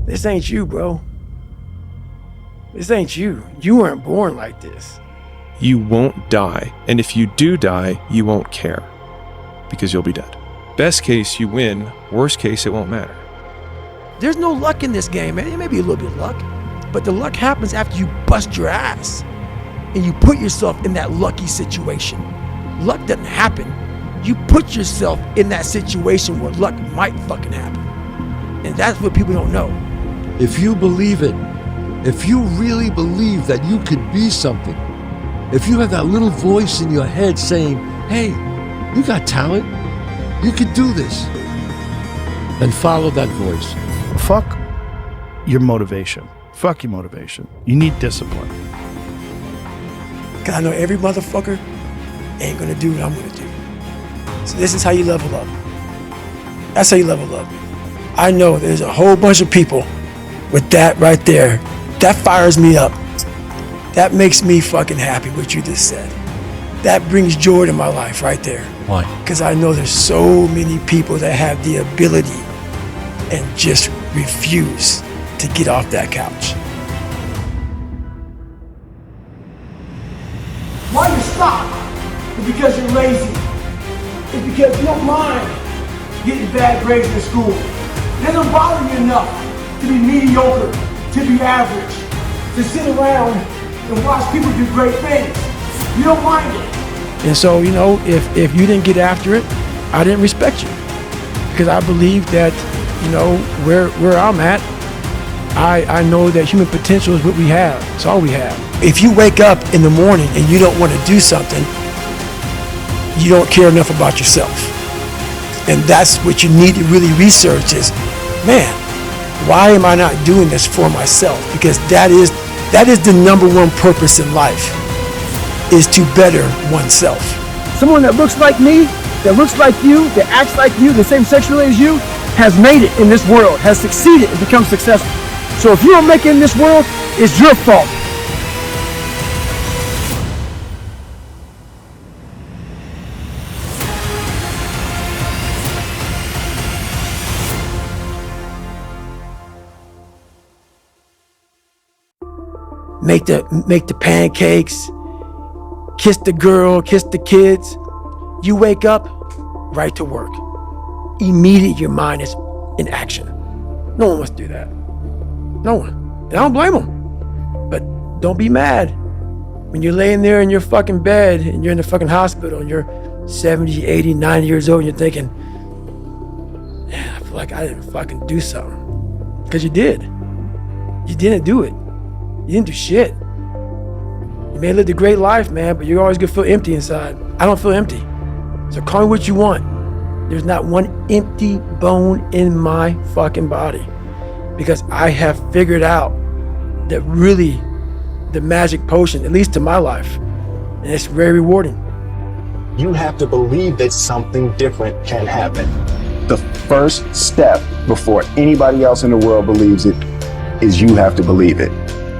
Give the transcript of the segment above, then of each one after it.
This ain't you, bro. This ain't you. You weren't born like this. You won't die, and if you do die, you won't care, because you'll be dead. Best case, you win. Worst case, it won't matter. There's no luck in this game, man. It may be a little bit of luck, but the luck happens after you bust your ass and you put yourself in that lucky situation. Luck doesn't happen. You put yourself in that situation where luck might fucking happen. And that's what people don't know. If you believe it, if you really believe that you could be something, if you have that little voice in your head saying, hey, you got talent, you could do this, then follow that voice. Fuck your motivation. Fuck your motivation. You need discipline. Cause I know every motherfucker ain't gonna do what I'm gonna do. So this is how you level up. That's how you level up. I know there's a whole bunch of people with that right there. That fires me up. That makes me fucking happy, what you just said. That brings joy to my life right there. Why? Because I know there's so many people that have the ability and just refuse to get off that couch. Why you stop? It's because you're lazy. It's because you don't mind getting bad grades in school. It doesn't bother you enough to be mediocre, to be average, to sit around and watch people do great things. You don't mind it. And so, you know, if you didn't get after it, I didn't respect you. Because I believe that, you know, where I'm at, I know that human potential is what we have. It's all we have. If you wake up in the morning and you don't want to do something, you don't care enough about yourself. And that's what you need to really research is, man, why am I not doing this for myself? Because that is the number one purpose in life, is to better oneself. Someone that looks like me, that looks like you, that acts like you, the same sexuality as you, has made it in this world, has succeeded and become successful. So if you don't make it in this world, it's your fault. Make the pancakes, kiss the girl, kiss the kids. You wake up, right to work. Immediately your mind is in action. No one wants to do that. No one. And I don't blame them. But don't be mad when you're laying there in your fucking bed and you're in the fucking hospital and you're 70, 80, 90 years old and you're thinking, man, I feel like I didn't fucking do something. Because you did. You didn't do it. You didn't do shit. You may have lived a great life, man, but you're always gonna feel empty inside. I don't feel empty. So call me what you want. There's not one empty bone in my fucking body. Because I have figured out that really the magic potion, at least to my life, and it's very rewarding. You have to believe that something different can happen. The first step before anybody else in the world believes it is you have to believe it.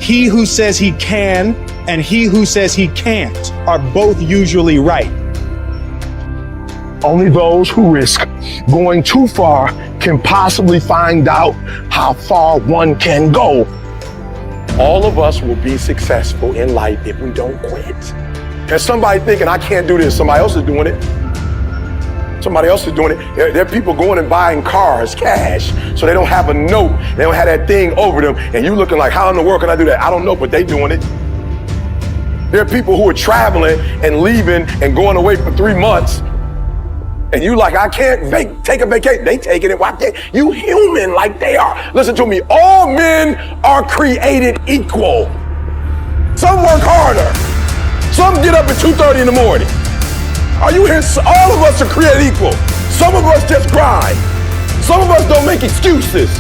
He who says he can and he who says he can't are both usually right. Only those who risk going too far can possibly find out how far one can go. All of us will be successful in life if we don't quit. There's somebody thinking, I can't do this. Somebody else is doing it. Somebody else is doing it. There are people going and buying cars, cash, so they don't have a note. They don't have that thing over them. And you looking like, how in the world can I do that? I don't know, but they doing it. There are people who are traveling and leaving and going away for 3 months. And you like, I can't take a vacation. They taking it. Why can't you? Human like they are. Listen to me. All men are created equal. Some work harder. Some get up at 2:30 in the morning. Are you here? All of us are created equal. Some of us just grind. Some of us don't make excuses.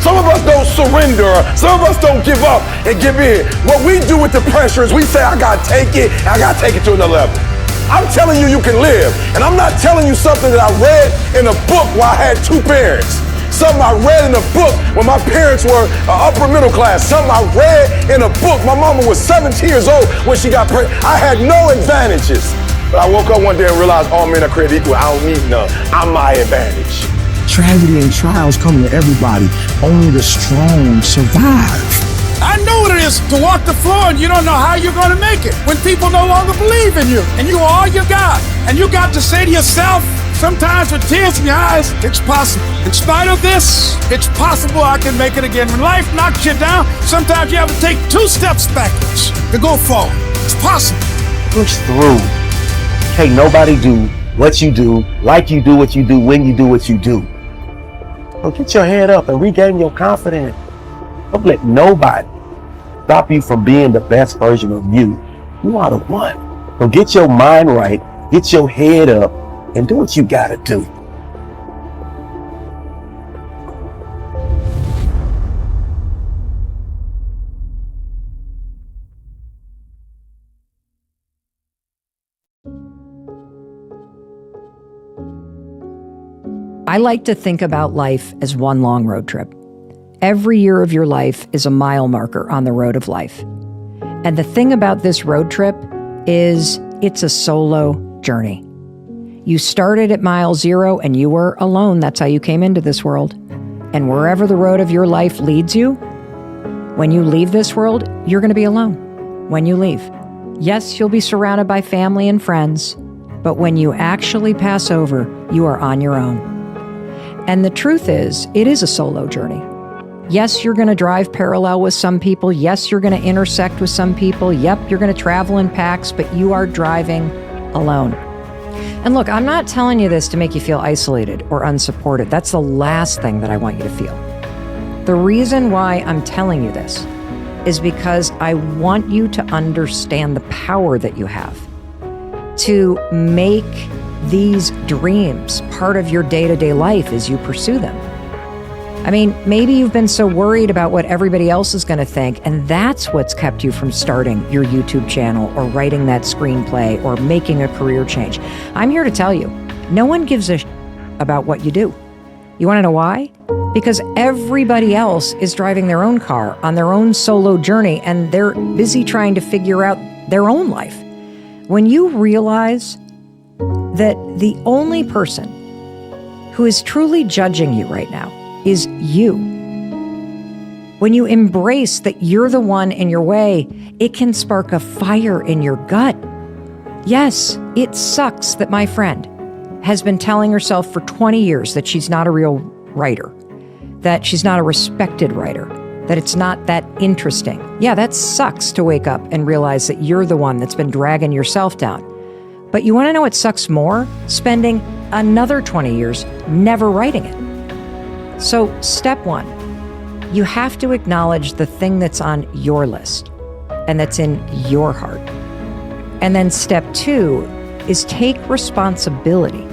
Some of us don't surrender. Some of us don't give up and give in. What we do with the pressure is we say, I gotta take it, I gotta take it to another level. I'm telling you, you can live. And I'm not telling you something that I read in a book while I had 2 parents. Something I read in a book when my parents were upper middle class. Something I read in a book. My mama was 17 years old when she got pregnant. I had no advantages. But I woke up one day and realized all men are created equal. I don't need none. I'm my advantage. Tragedy and trials come to everybody. Only the strong survive. I know what it is to walk the floor and you don't know how you're going to make it. When people no longer believe in you and you are all you got. And you got to say to yourself, sometimes with tears in your eyes, it's possible. In spite of this, it's possible I can make it again. When life knocks you down, sometimes you have to take 2 steps backwards to go forward. It's possible. Push through. Can't nobody do what you do, like you do what you do, when you do what you do. So get your head up and regain your confidence. Don't let nobody stop you from being the best version of you. You are the one. So get your mind right, get your head up, and do what you gotta do. I like to think about life as one long road trip. Every year of your life is a mile marker on the road of life. And the thing about this road trip is it's a solo journey. You started at mile 0 and you were alone. That's how you came into this world. And wherever the road of your life leads you, when you leave this world, you're going to be alone when you leave. Yes, you'll be surrounded by family and friends, but when you actually pass over, you are on your own. And the truth is, it is a solo journey. Yes, you're going to drive parallel with some people. Yes, you're going to intersect with some people. Yep, you're going to travel in packs, but you are driving alone. And look, I'm not telling you this to make you feel isolated or unsupported. That's the last thing that I want you to feel. The reason why I'm telling you this is because I want you to understand the power that you have to make these dreams part of your day-to-day life as you pursue them. I mean, maybe you've been so worried about what everybody else is going to think, and that's what's kept you from starting your YouTube channel or writing that screenplay or making a career change. I'm here to tell you, no one gives a about what you do. You want to know why? Because everybody else is driving their own car on their own solo journey, and they're busy trying to figure out their own life. When you realize that the only person who is truly judging you right now is you. When you embrace that you're the one in your way, it can spark a fire in your gut. Yes, it sucks that my friend has been telling herself for 20 years that she's not a real writer, that she's not a respected writer, that it's not that interesting. Yeah, that sucks to wake up and realize that you're the one that's been dragging yourself down. But you want to know what sucks more? Spending another 20 years never writing it. So step 1, you have to acknowledge the thing that's on your list and that's in your heart. And then step 2 is take responsibility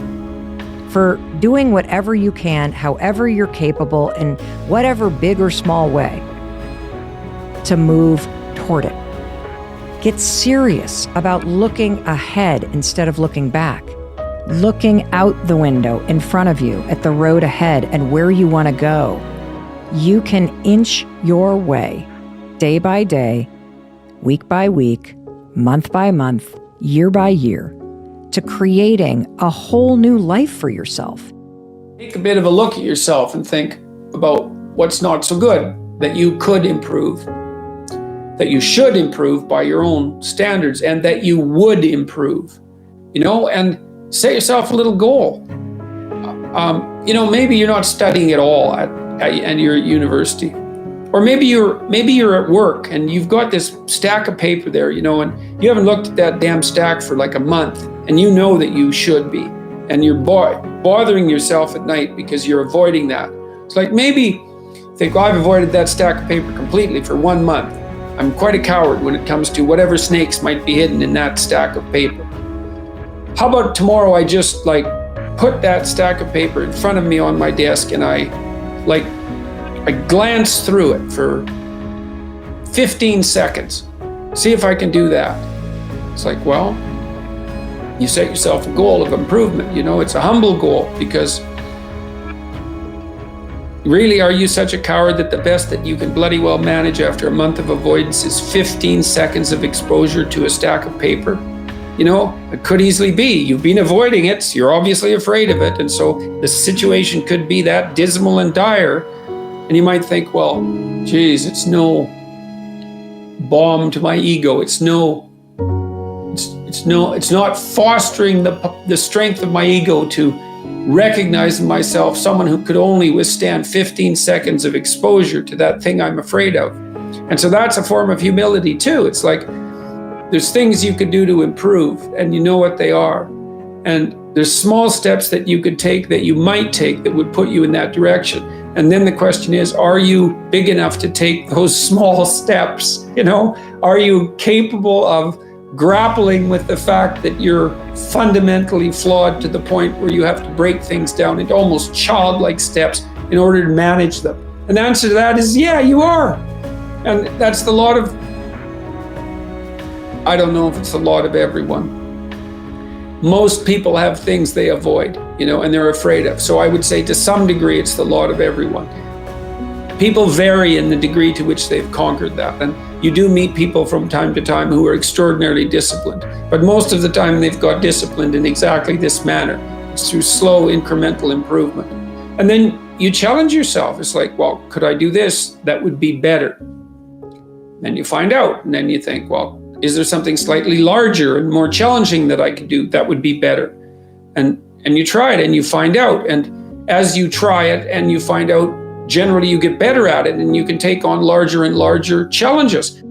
for doing whatever you can, however you're capable, in whatever big or small way to move toward it. Get serious about looking ahead instead of looking back. Looking out the window in front of you at the road ahead and where you want to go. You can inch your way day by day, week by week, month by month, year by year, to creating a whole new life for yourself. Take a bit of a look at yourself and think about what's not so good that you could improve, that you should improve by your own standards, and that you would improve, and set yourself a little goal. Maybe you're not studying at all at your university, or maybe you're at work and you've got this stack of paper there, and you haven't looked at that damn stack for like a month, and you know that you should be, and you're bothering yourself at night because you're avoiding that. It's like maybe think, I've avoided that stack of paper completely for 1 month. I'm quite a coward when it comes to whatever snakes might be hidden in that stack of paper. How about tomorrow I just put that stack of paper in front of me on my desk and I glance through it for 15 seconds. See if I can do that. It's like, well, you set yourself a goal of improvement. It's a humble goal, because really, are you such a coward that the best that you can bloody well manage after a month of avoidance is 15 seconds of exposure to a stack of paper? It could easily be you've been avoiding it, so you're obviously afraid of it, and so the situation could be that dismal and dire. And you might think, well, geez, it's no balm to my ego. It's not fostering the strength of my ego to recognize in myself someone who could only withstand 15 seconds of exposure to that thing I'm afraid of. And so that's a form of humility too. It's like there's things you could do to improve, and you know what they are. And there's small steps that you could take, that you might take, that would put you in that direction. And then the question is, are you big enough to take those small steps? Are you capable of grappling with the fact that you're fundamentally flawed to the point where you have to break things down into almost childlike steps in order to manage them? And the answer to that is, yeah, you are. And that's the lot of, I don't know if it's the lot of everyone. Most people have things they avoid, and they're afraid of. So I would say to some degree, it's the lot of everyone. People vary in the degree to which they've conquered that. And you do meet people from time to time who are extraordinarily disciplined. But most of the time they've got disciplined in exactly this manner. It's through slow incremental improvement. And then you challenge yourself. It's like, well, could I do this? That would be better. Then you find out, and then you think, well, is there something slightly larger and more challenging that I could do that would be better? And you try it and you find out. And as you try it and you find out, generally you get better at it and you can take on larger and larger challenges.